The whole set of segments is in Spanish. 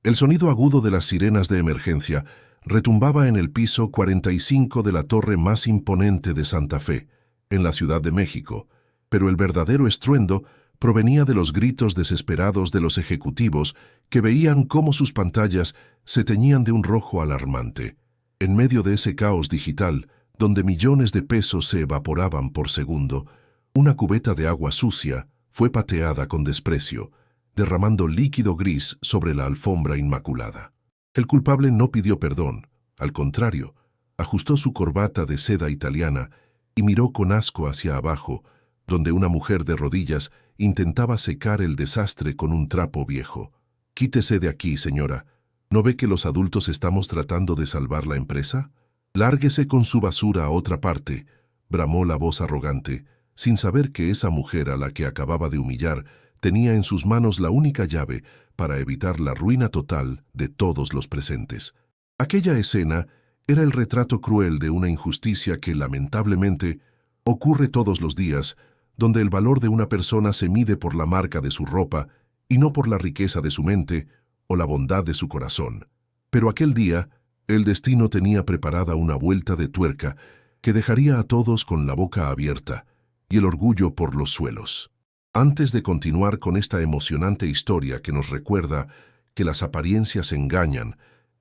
El sonido agudo de las sirenas de emergencia retumbaba en el piso 45 de la torre más imponente de Santa Fe, en la Ciudad de México, pero el verdadero estruendo provenía de los gritos desesperados de los ejecutivos que veían cómo sus pantallas se teñían de un rojo alarmante. En medio de ese caos digital, donde millones de pesos se evaporaban por segundo, una cubeta de agua sucia fue pateada con desprecio, derramando líquido gris sobre la alfombra inmaculada. El culpable no pidió perdón, al contrario, ajustó su corbata de seda italiana y miró con asco hacia abajo, donde una mujer de rodillas intentaba secar el desastre con un trapo viejo. «Quítese de aquí, señora. ¿No ve que los adultos estamos tratando de salvar la empresa? Lárguese con su basura a otra parte», bramó la voz arrogante, sin saber que esa mujer a la que acababa de humillar tenía en sus manos la única llave para evitar la ruina total de todos los presentes. Aquella escena era el retrato cruel de una injusticia que, lamentablemente, ocurre todos los días, donde el valor de una persona se mide por la marca de su ropa y no por la riqueza de su mente o la bondad de su corazón. Pero aquel día, el destino tenía preparada una vuelta de tuerca que dejaría a todos con la boca abierta y el orgullo por los suelos. Antes de continuar con esta emocionante historia que nos recuerda que las apariencias engañan,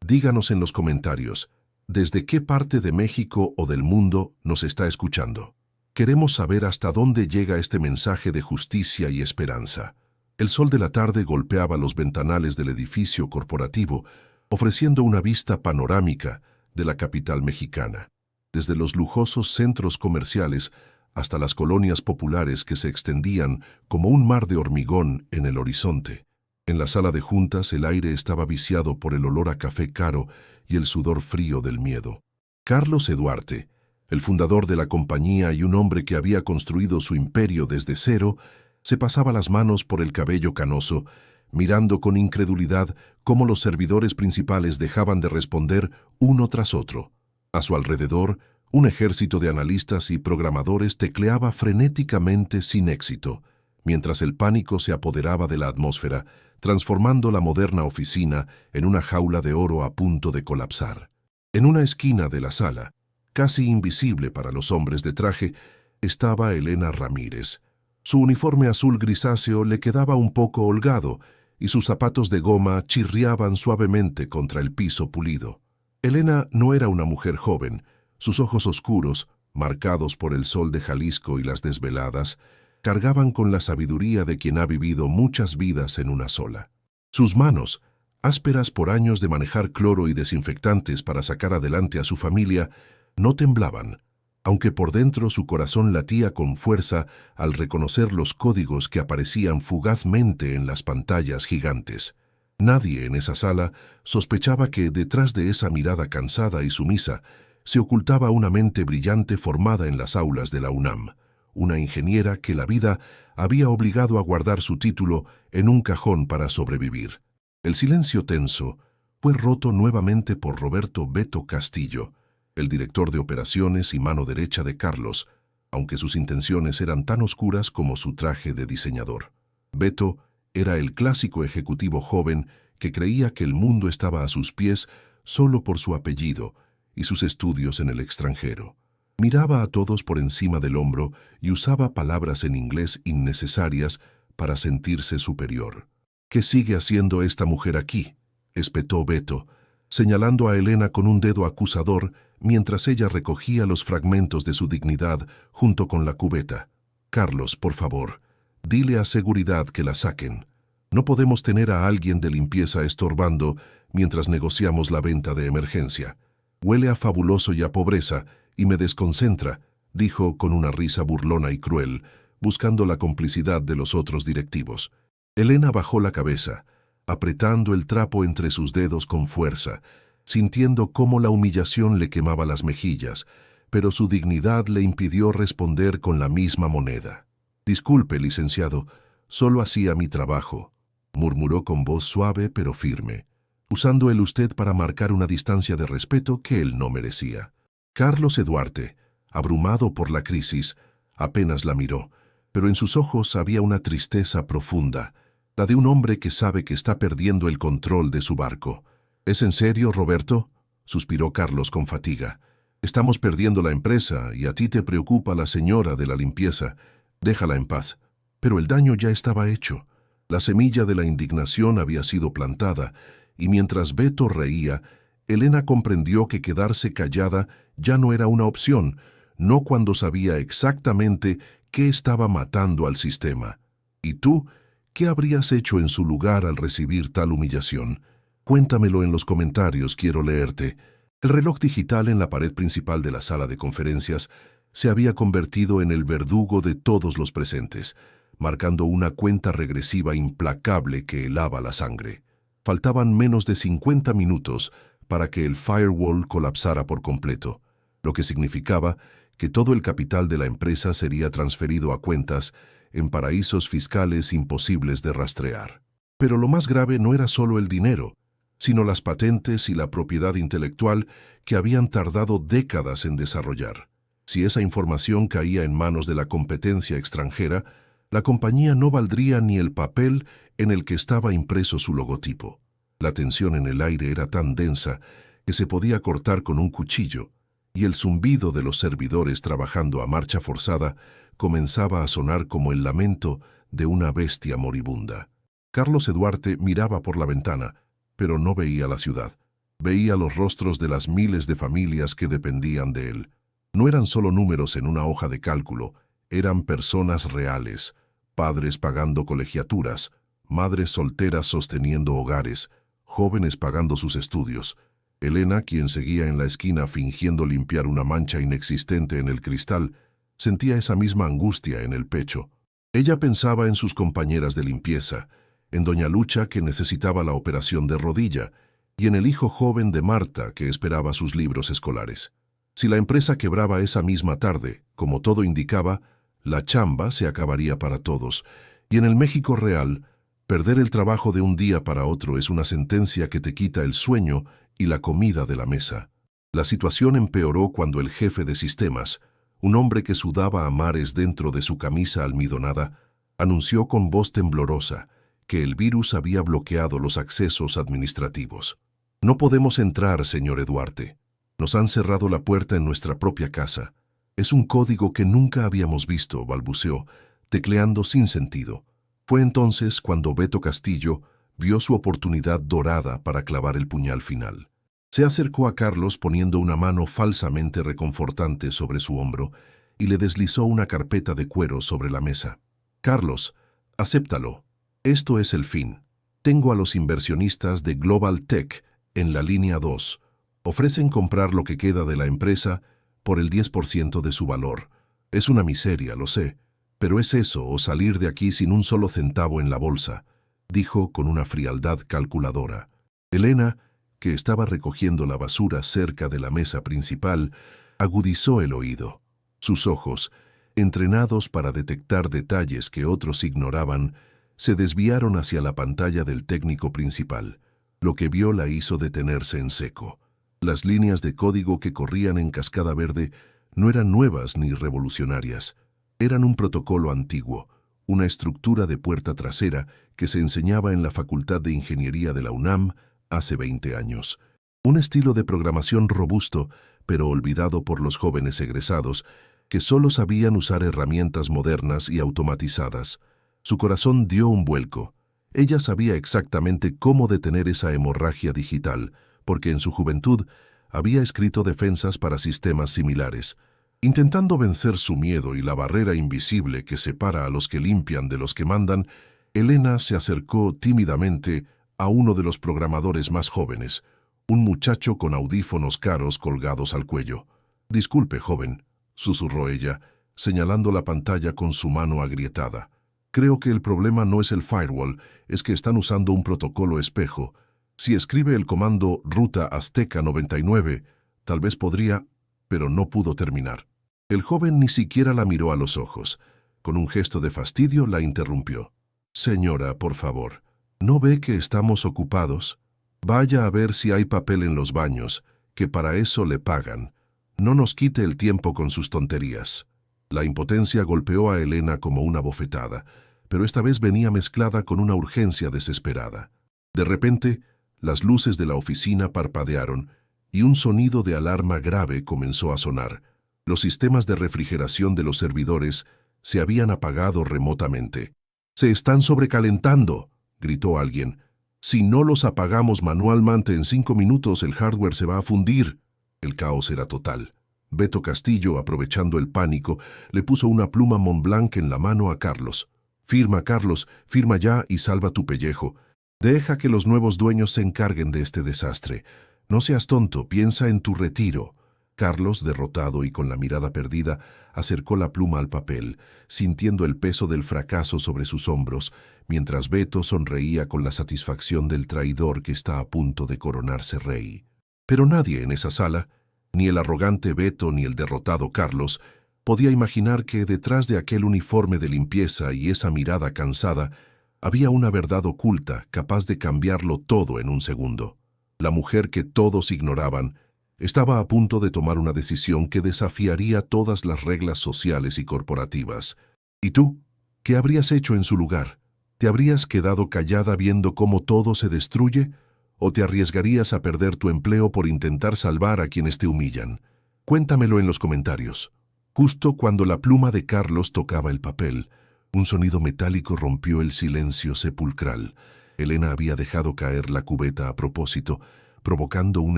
díganos en los comentarios desde qué parte de México o del mundo nos está escuchando. Queremos saber hasta dónde llega este mensaje de justicia y esperanza. El sol de la tarde golpeaba los ventanales del edificio corporativo, ofreciendo una vista panorámica de la capital mexicana, desde los lujosos centros comerciales hasta las colonias populares que se extendían como un mar de hormigón en el horizonte. En la sala de juntas el aire estaba viciado por el olor a café caro y el sudor frío del miedo. Carlos Eduarte, el fundador de la compañía y un hombre que había construido su imperio desde cero, se pasaba las manos por el cabello canoso, mirando con incredulidad cómo los servidores principales dejaban de responder uno tras otro. A su alrededor, un ejército de analistas y programadores tecleaba frenéticamente sin éxito, mientras el pánico se apoderaba de la atmósfera, transformando la moderna oficina en una jaula de oro a punto de colapsar. En una esquina de la sala, casi invisible para los hombres de traje, estaba Elena Ramírez. Su uniforme azul grisáceo le quedaba un poco holgado y sus zapatos de goma chirriaban suavemente contra el piso pulido. Elena no era una mujer joven. Sus ojos oscuros, marcados por el sol de Jalisco y las desveladas, cargaban con la sabiduría de quien ha vivido muchas vidas en una sola. Sus manos, ásperas por años de manejar cloro y desinfectantes para sacar adelante a su familia, no temblaban, aunque por dentro su corazón latía con fuerza al reconocer los códigos que aparecían fugazmente en las pantallas gigantes. Nadie en esa sala sospechaba que detrás de esa mirada cansada y sumisa se ocultaba una mente brillante formada en las aulas de la UNAM, una ingeniera que la vida había obligado a guardar su título en un cajón para sobrevivir. El silencio tenso fue roto nuevamente por Roberto Beto Castillo, el director de operaciones y mano derecha de Carlos, aunque sus intenciones eran tan oscuras como su traje de diseñador. Beto era el clásico ejecutivo joven que creía que el mundo estaba a sus pies solo por su apellido y sus estudios en el extranjero. Miraba a todos por encima del hombro y usaba palabras en inglés innecesarias para sentirse superior. «¿Qué sigue haciendo esta mujer aquí?», espetó Beto, señalando a Elena con un dedo acusador mientras ella recogía los fragmentos de su dignidad junto con la cubeta. «Carlos, por favor, dile a seguridad que la saquen. No podemos tener a alguien de limpieza estorbando mientras negociamos la venta de emergencia. Huele a fabuloso y a pobreza y me desconcentra», dijo con una risa burlona y cruel, buscando la complicidad de los otros directivos. Elena bajó la cabeza, apretando el trapo entre sus dedos con fuerza, sintiendo cómo la humillación le quemaba las mejillas, pero su dignidad le impidió responder con la misma moneda. «Disculpe, licenciado, solo hacía mi trabajo», murmuró con voz suave pero firme, usando el usted para marcar una distancia de respeto que él no merecía. Carlos Eduarte, abrumado por la crisis, apenas la miró, pero en sus ojos había una tristeza profunda, la de un hombre que sabe que está perdiendo el control de su barco. ¿Es en serio, Roberto?, suspiró Carlos con fatiga. Estamos perdiendo la empresa y a ti te preocupa la señora de la limpieza. Déjala en paz. Pero el daño ya estaba hecho. La semilla de la indignación había sido plantada, y mientras Beto reía, Elena comprendió que quedarse callada ya no era una opción, no cuando sabía exactamente qué estaba matando al sistema. ¿Y tú, qué habrías hecho en su lugar al recibir tal humillación? Cuéntamelo en los comentarios, quiero leerte. El reloj digital en la pared principal de la sala de conferencias se había convertido en el verdugo de todos los presentes, marcando una cuenta regresiva implacable que helaba la sangre. Faltaban menos de 50 minutos para que el firewall colapsara por completo, lo que significaba que todo el capital de la empresa sería transferido a cuentas en paraísos fiscales imposibles de rastrear. Pero lo más grave no era solo el dinero, sino las patentes y la propiedad intelectual que habían tardado décadas en desarrollar. Si esa información caía en manos de la competencia extranjera, la compañía no valdría ni el papel en el que estaba impreso su logotipo. La tensión en el aire era tan densa que se podía cortar con un cuchillo, y el zumbido de los servidores trabajando a marcha forzada comenzaba a sonar como el lamento de una bestia moribunda. Carlos Eduarte miraba por la ventana, pero no veía la ciudad. Veía los rostros de las miles de familias que dependían de él. No eran solo números en una hoja de cálculo, eran personas reales, padres pagando colegiaturas, madres solteras sosteniendo hogares, jóvenes pagando sus estudios. Elena, quien seguía en la esquina fingiendo limpiar una mancha inexistente en el cristal, sentía esa misma angustia en el pecho. Ella pensaba en sus compañeras de limpieza, en doña Lucha, que necesitaba la operación de rodilla, y en el hijo joven de Marta, que esperaba sus libros escolares. Si la empresa quebraba esa misma tarde, como todo indicaba, la chamba se acabaría para todos, y en el México real, perder el trabajo de un día para otro es una sentencia que te quita el sueño y la comida de la mesa. La situación empeoró cuando el jefe de sistemas, un hombre que sudaba a mares dentro de su camisa almidonada, anunció con voz temblorosa que el virus había bloqueado los accesos administrativos. No podemos entrar, señor Eduarte. Nos han cerrado la puerta en nuestra propia casa. Es un código que nunca habíamos visto, balbuceó, tecleando sin sentido. Fue entonces cuando Beto Castillo vio su oportunidad dorada para clavar el puñal final. Se acercó a Carlos poniendo una mano falsamente reconfortante sobre su hombro y le deslizó una carpeta de cuero sobre la mesa. Carlos, acéptalo. Esto es el fin. Tengo a los inversionistas de Global Tech en la línea 2. Ofrecen comprar lo que queda de la empresa por el 10% de su valor. Es una miseria, lo sé, pero es eso o salir de aquí sin un solo centavo en la bolsa, dijo con una frialdad calculadora. Elena, que estaba recogiendo la basura cerca de la mesa principal, agudizó el oído. Sus ojos, entrenados para detectar detalles que otros ignoraban, se desviaron hacia la pantalla del técnico principal. Lo que vio la hizo detenerse en seco. Las líneas de código que corrían en cascada verde no eran nuevas ni revolucionarias. Eran un protocolo antiguo, una estructura de puerta trasera que se enseñaba en la Facultad de Ingeniería de la UNAM hace 20 años. Un estilo de programación robusto, pero olvidado por los jóvenes egresados, que solo sabían usar herramientas modernas y automatizadas. Su corazón dio un vuelco. Ella sabía exactamente cómo detener esa hemorragia digital, porque en su juventud había escrito defensas para sistemas similares. Intentando vencer su miedo y la barrera invisible que separa a los que limpian de los que mandan, Elena se acercó tímidamente a uno de los programadores más jóvenes, un muchacho con audífonos caros colgados al cuello. «Disculpe, joven», susurró ella, señalando la pantalla con su mano agrietada. «Creo que el problema no es el firewall, es que están usando un protocolo espejo. Si escribe el comando Ruta Azteca 99, tal vez podría...» pero no pudo terminar. El joven ni siquiera la miró a los ojos. Con un gesto de fastidio la interrumpió. «Señora, por favor, ¿no ve que estamos ocupados? Vaya a ver si hay papel en los baños, que para eso le pagan. No nos quite el tiempo con sus tonterías». La impotencia golpeó a Elena como una bofetada, pero esta vez venía mezclada con una urgencia desesperada. De repente, las luces de la oficina parpadearon y un sonido de alarma grave comenzó a sonar. Los sistemas de refrigeración de los servidores se habían apagado remotamente. «¡Se están sobrecalentando!», gritó alguien. «Si no los apagamos manualmente en 5 minutos, el hardware se va a fundir». El caos era total. Beto Castillo, aprovechando el pánico, le puso una pluma Montblanc en la mano a Carlos. «Firma, Carlos, firma ya y salva tu pellejo. Deja que los nuevos dueños se encarguen de este desastre. No seas tonto, piensa en tu retiro». Carlos, derrotado y con la mirada perdida, acercó la pluma al papel, sintiendo el peso del fracaso sobre sus hombros, mientras Beto sonreía con la satisfacción del traidor que está a punto de coronarse rey. Pero nadie en esa sala, ni el arrogante Beto ni el derrotado Carlos, podía imaginar que detrás de aquel uniforme de limpieza y esa mirada cansada había una verdad oculta capaz de cambiarlo todo en un segundo. La mujer que todos ignoraban estaba a punto de tomar una decisión que desafiaría todas las reglas sociales y corporativas. ¿Y tú? ¿Qué habrías hecho en su lugar? ¿Te habrías quedado callada viendo cómo todo se destruye? ¿O te arriesgarías a perder tu empleo por intentar salvar a quienes te humillan? Cuéntamelo en los comentarios. Justo cuando la pluma de Carlos tocaba el papel, un sonido metálico rompió el silencio sepulcral. Elena había dejado caer la cubeta a propósito, provocando un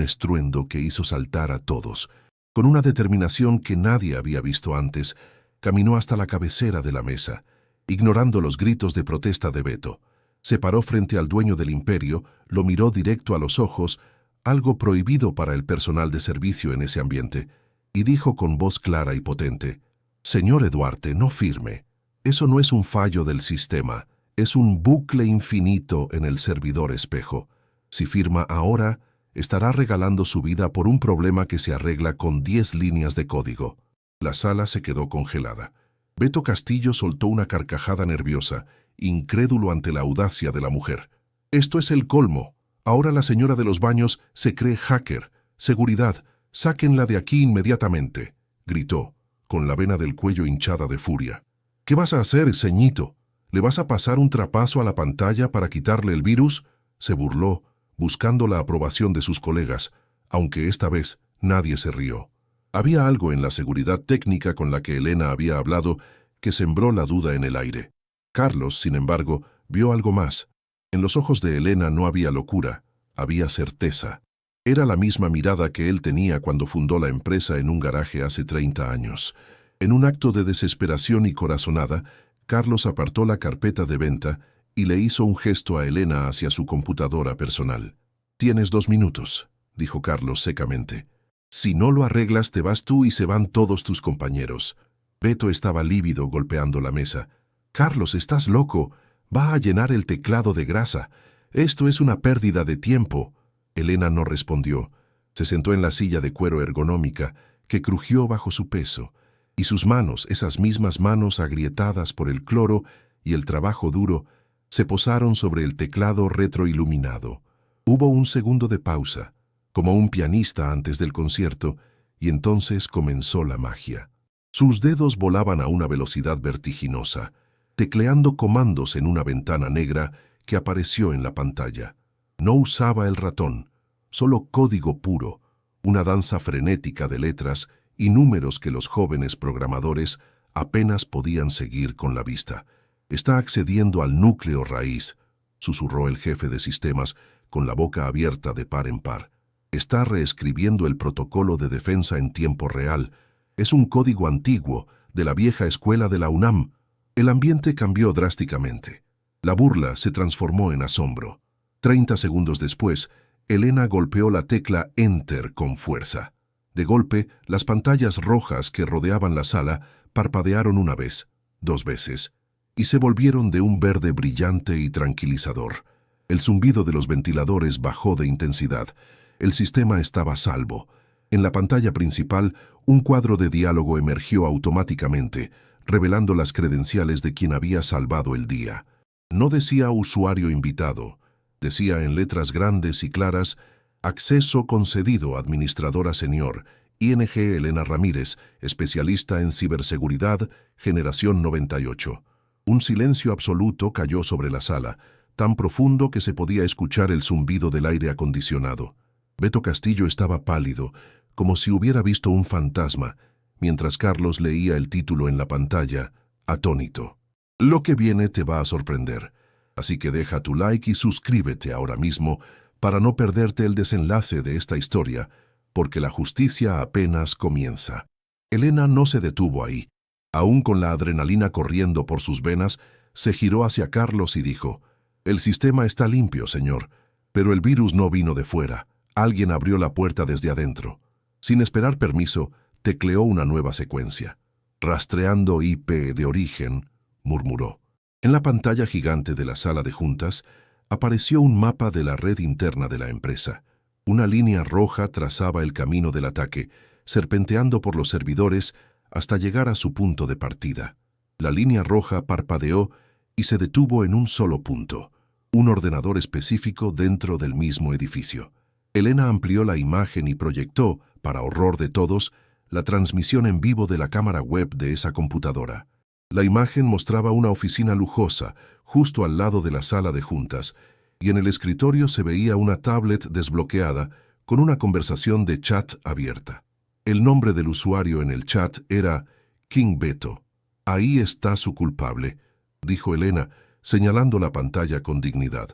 estruendo que hizo saltar a todos. Con una determinación que nadie había visto antes, caminó hasta la cabecera de la mesa, ignorando los gritos de protesta de Beto. Se paró frente al dueño del imperio, lo miró directo a los ojos, algo prohibido para el personal de servicio en ese ambiente, y dijo con voz clara y potente: «Señor Eduarte, no firme. Eso no es un fallo del sistema, es un bucle infinito en el servidor espejo. Si firma ahora, estará regalando su vida por un problema que se arregla con 10 líneas de código». La sala se quedó congelada. Beto Castillo soltó una carcajada nerviosa, incrédulo ante la audacia de la mujer. «Esto es el colmo. Ahora la señora de los baños se cree hacker. Seguridad, sáquenla de aquí inmediatamente», gritó, con la vena del cuello hinchada de furia. «¿Qué vas a hacer, ceñito? ¿Le vas a pasar un trapazo a la pantalla para quitarle el virus?», se burló, buscando la aprobación de sus colegas, aunque esta vez nadie se rió. Había algo en la seguridad técnica con la que Elena había hablado que sembró la duda en el aire. Carlos, sin embargo, vio algo más. En los ojos de Elena no había locura, había certeza. Era la misma mirada que él tenía cuando fundó la empresa en un garaje hace 30 años. En un acto de desesperación y corazonada, Carlos apartó la carpeta de venta y le hizo un gesto a Elena hacia su computadora personal. «Tienes 2 minutos», dijo Carlos secamente. «Si no lo arreglas, te vas tú y se van todos tus compañeros». Beto estaba lívido golpeando la mesa. «Carlos, estás loco. Va a llenar el teclado de grasa. Esto es una pérdida de tiempo». Elena no respondió. Se sentó en la silla de cuero ergonómica, que crujió bajo su peso, y sus manos, esas mismas manos agrietadas por el cloro y el trabajo duro, se posaron sobre el teclado retroiluminado. Hubo un segundo de pausa, como un pianista antes del concierto, y entonces comenzó la magia. Sus dedos volaban a una velocidad vertiginosa, tecleando comandos en una ventana negra que apareció en la pantalla. No usaba el ratón, solo código puro, una danza frenética de letras y números que los jóvenes programadores apenas podían seguir con la vista. «Está accediendo al núcleo raíz», susurró el jefe de sistemas con la boca abierta de par en par. «Está reescribiendo el protocolo de defensa en tiempo real. Es un código antiguo, de la vieja escuela de la UNAM». El ambiente cambió drásticamente. La burla se transformó en asombro. 30 segundos después, Elena golpeó la tecla Enter con fuerza. De golpe, las pantallas rojas que rodeaban la sala parpadearon una vez, 2 veces, y se volvieron de un verde brillante y tranquilizador. El zumbido de los ventiladores bajó de intensidad. El sistema estaba a salvo. En la pantalla principal, un cuadro de diálogo emergió automáticamente, revelando las credenciales de quien había salvado el día. No decía usuario invitado, decía en letras grandes y claras: «Acceso concedido, administradora senior, ING Elena Ramírez, especialista en ciberseguridad, generación 98. Un silencio absoluto cayó sobre la sala, tan profundo que se podía escuchar el zumbido del aire acondicionado. Beto Castillo estaba pálido, como si hubiera visto un fantasma, mientras Carlos leía el título en la pantalla, atónito. Lo que viene te va a sorprender, así que deja tu like y suscríbete ahora mismo para no perderte el desenlace de esta historia, porque la justicia apenas comienza. Elena no se detuvo ahí. Aún con la adrenalina corriendo por sus venas, se giró hacia Carlos y dijo: «El sistema está limpio, señor, pero el virus no vino de fuera. Alguien abrió la puerta desde adentro». Sin esperar permiso, tecleó una nueva secuencia. «Rastreando IP de origen», murmuró. En la pantalla gigante de la sala de juntas, apareció un mapa de la red interna de la empresa. Una línea roja trazaba el camino del ataque, serpenteando por los servidores hasta llegar a su punto de partida. La línea roja parpadeó y se detuvo en un solo punto, un ordenador específico dentro del mismo edificio. Elena amplió la imagen y proyectó, para horror de todos, la transmisión en vivo de la cámara web de esa computadora. La imagen mostraba una oficina lujosa, justo al lado de la sala de juntas, y en el escritorio se veía una tablet desbloqueada con una conversación de chat abierta. El nombre del usuario en el chat era King Beto. «Ahí está su culpable», dijo Elena, señalando la pantalla con dignidad.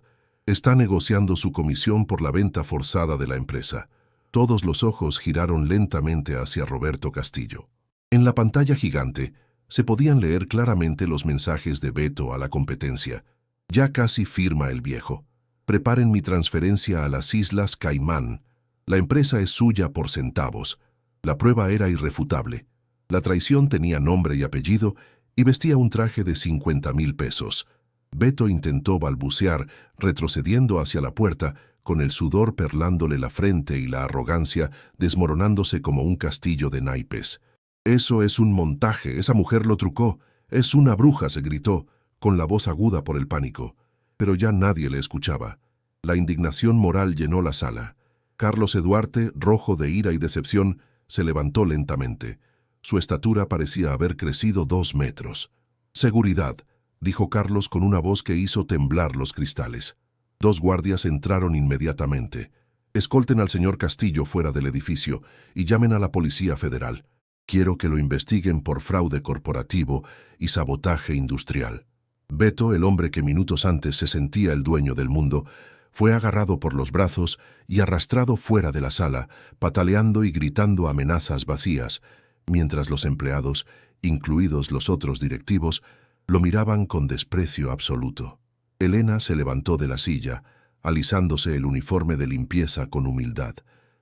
«Está negociando su comisión por la venta forzada de la empresa». Todos los ojos giraron lentamente hacia Roberto Castillo. En la pantalla gigante se podían leer claramente los mensajes de Beto a la competencia. «Ya casi firma el viejo. Preparen mi transferencia a las Islas Caimán. La empresa es suya por centavos». La prueba era irrefutable. La traición tenía nombre y apellido y vestía un traje de 50,000 pesos. Beto intentó balbucear, retrocediendo hacia la puerta, con el sudor perlándole la frente y la arrogancia desmoronándose como un castillo de naipes. «Eso es un montaje, esa mujer lo trucó. Es una bruja», se gritó, con la voz aguda por el pánico. Pero ya nadie le escuchaba. La indignación moral llenó la sala. Carlos Eduarte, rojo de ira y decepción, se levantó lentamente. Su estatura parecía haber crecido 2 metros. «Seguridad», dijo Carlos con una voz que hizo temblar los cristales. 2 guardias entraron inmediatamente. «Escolten al señor Castillo fuera del edificio y llamen a la Policía Federal. Quiero que lo investiguen por fraude corporativo y sabotaje industrial». Beto, el hombre que minutos antes se sentía el dueño del mundo, fue agarrado por los brazos y arrastrado fuera de la sala, pataleando y gritando amenazas vacías, mientras los empleados, incluidos los otros directivos, lo miraban con desprecio absoluto. Elena se levantó de la silla, alisándose el uniforme de limpieza con humildad.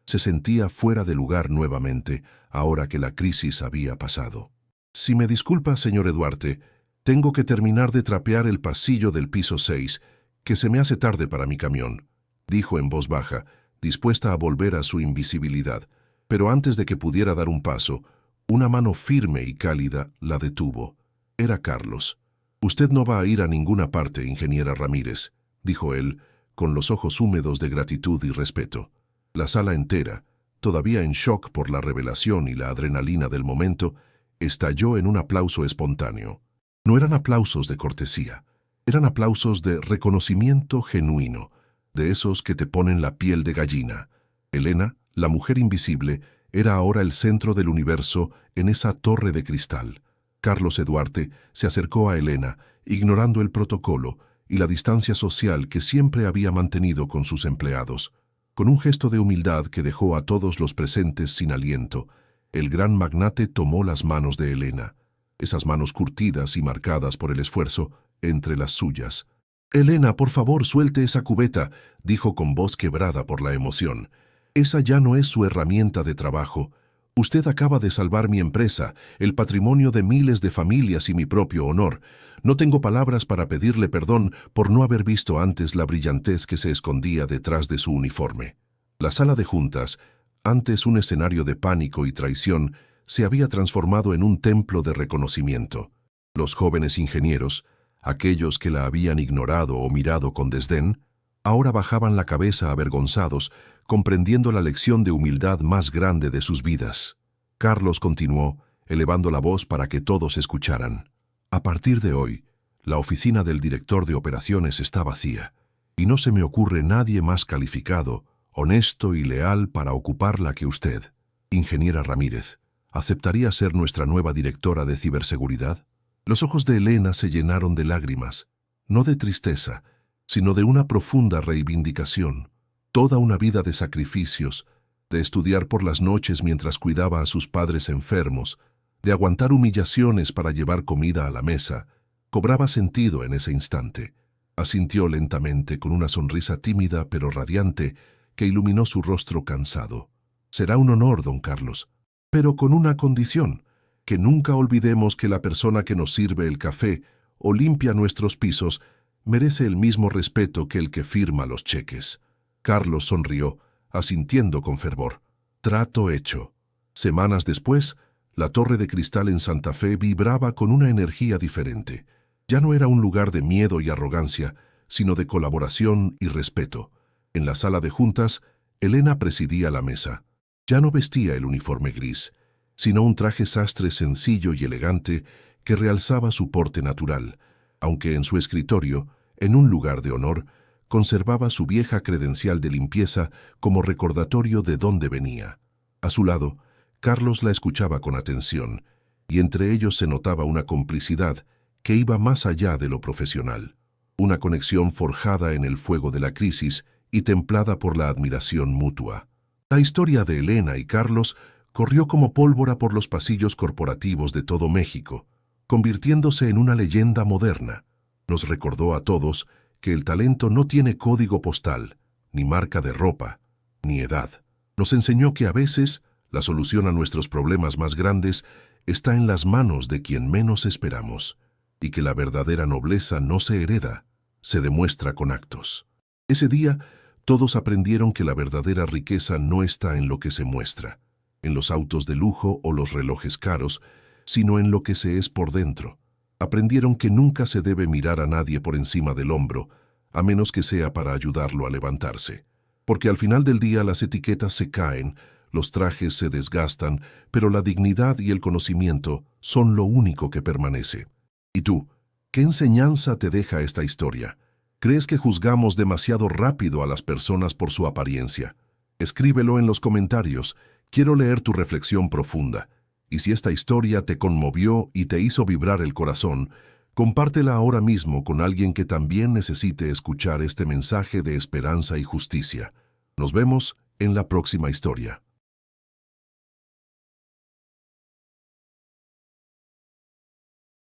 Se sentía fuera de lugar nuevamente, ahora que la crisis había pasado. «Si me disculpa, señor Eduarte, tengo que terminar de trapear el pasillo del piso 6, que se me hace tarde para mi camión», dijo en voz baja, dispuesta a volver a su invisibilidad. Pero antes de que pudiera dar un paso, una mano firme y cálida la detuvo. Era Carlos. «Usted no va a ir a ninguna parte, ingeniera Ramírez», dijo él, con los ojos húmedos de gratitud y respeto. La sala entera, todavía en shock por la revelación y la adrenalina del momento, estalló en un aplauso espontáneo. No eran aplausos de cortesía. Eran aplausos de reconocimiento genuino, de esos que te ponen la piel de gallina. Elena, la mujer invisible, era ahora el centro del universo en esa torre de cristal. Carlos Eduarte se acercó a Elena, ignorando el protocolo y la distancia social que siempre había mantenido con sus empleados. Con un gesto de humildad que dejó a todos los presentes sin aliento, el gran magnate tomó las manos de Elena, esas manos curtidas y marcadas por el esfuerzo, entre las suyas. «Elena, por favor, suelte esa cubeta», dijo con voz quebrada por la emoción. «Esa ya no es su herramienta de trabajo. Usted acaba de salvar mi empresa, el patrimonio de miles de familias y mi propio honor. No tengo palabras para pedirle perdón por no haber visto antes la brillantez que se escondía detrás de su uniforme». La sala de juntas, antes un escenario de pánico y traición, se había transformado en un templo de reconocimiento. Los jóvenes ingenieros, aquellos que la habían ignorado o mirado con desdén, ahora bajaban la cabeza avergonzados, comprendiendo la lección de humildad más grande de sus vidas. Carlos continuó, elevando la voz para que todos escucharan. «A partir de hoy, La oficina del director de operaciones está vacía, y no se me ocurre nadie más calificado, honesto y leal para ocuparla que usted. Ingeniera Ramírez, ¿aceptaría ser nuestra nueva directora de ciberseguridad? Los ojos de Elena se llenaron de lágrimas, no de tristeza, sino de una profunda reivindicación. Toda una vida de sacrificios, de estudiar por las noches mientras cuidaba a sus padres enfermos, de aguantar humillaciones para llevar comida a la mesa, cobraba sentido en ese instante. Asintió lentamente con una sonrisa tímida pero radiante que iluminó su rostro cansado. Será un honor, don Carlos, pero con una condición, que nunca olvidemos que la persona que nos sirve el café o limpia nuestros pisos merece el mismo respeto que el que firma los cheques. Carlos sonrió, asintiendo con fervor. Trato hecho. Semanas después, la torre de cristal en Santa Fe vibraba con una energía diferente. Ya no era un lugar de miedo y arrogancia, sino de colaboración y respeto. En la sala de juntas, Elena presidía la mesa. Ya no vestía el uniforme gris, sino un traje sastre sencillo y elegante que realzaba su porte natural, aunque en su escritorio, en un lugar de honor, conservaba su vieja credencial de limpieza como recordatorio de dónde venía. A su lado, Carlos la escuchaba con atención, y entre ellos se notaba una complicidad que iba más allá de lo profesional, una conexión forjada en el fuego de la crisis y templada por la admiración mutua. La historia de Elena y Carlos corrió como pólvora por los pasillos corporativos de todo México, convirtiéndose en una leyenda moderna. Nos recordó a todos que el talento no tiene código postal, ni marca de ropa, ni edad. Nos enseñó que a veces la solución a nuestros problemas más grandes está en las manos de quien menos esperamos, y que la verdadera nobleza no se hereda, se demuestra con actos. Ese día, todos aprendieron que la verdadera riqueza no está en lo que se muestra, en los autos de lujo o los relojes caros, sino en lo que se es por dentro. Aprendieron que nunca se debe mirar a nadie por encima del hombro, a menos que sea para ayudarlo a levantarse. Porque al final del día las etiquetas se caen, los trajes se desgastan, pero la dignidad y el conocimiento son lo único que permanece. ¿Y tú? ¿Qué enseñanza te deja esta historia? ¿Crees que juzgamos demasiado rápido a las personas por su apariencia? Escríbelo en los comentarios. Quiero leer tu reflexión profunda. Y si esta historia te conmovió y te hizo vibrar el corazón, compártela ahora mismo con alguien que también necesite escuchar este mensaje de esperanza y justicia. Nos vemos en la próxima historia.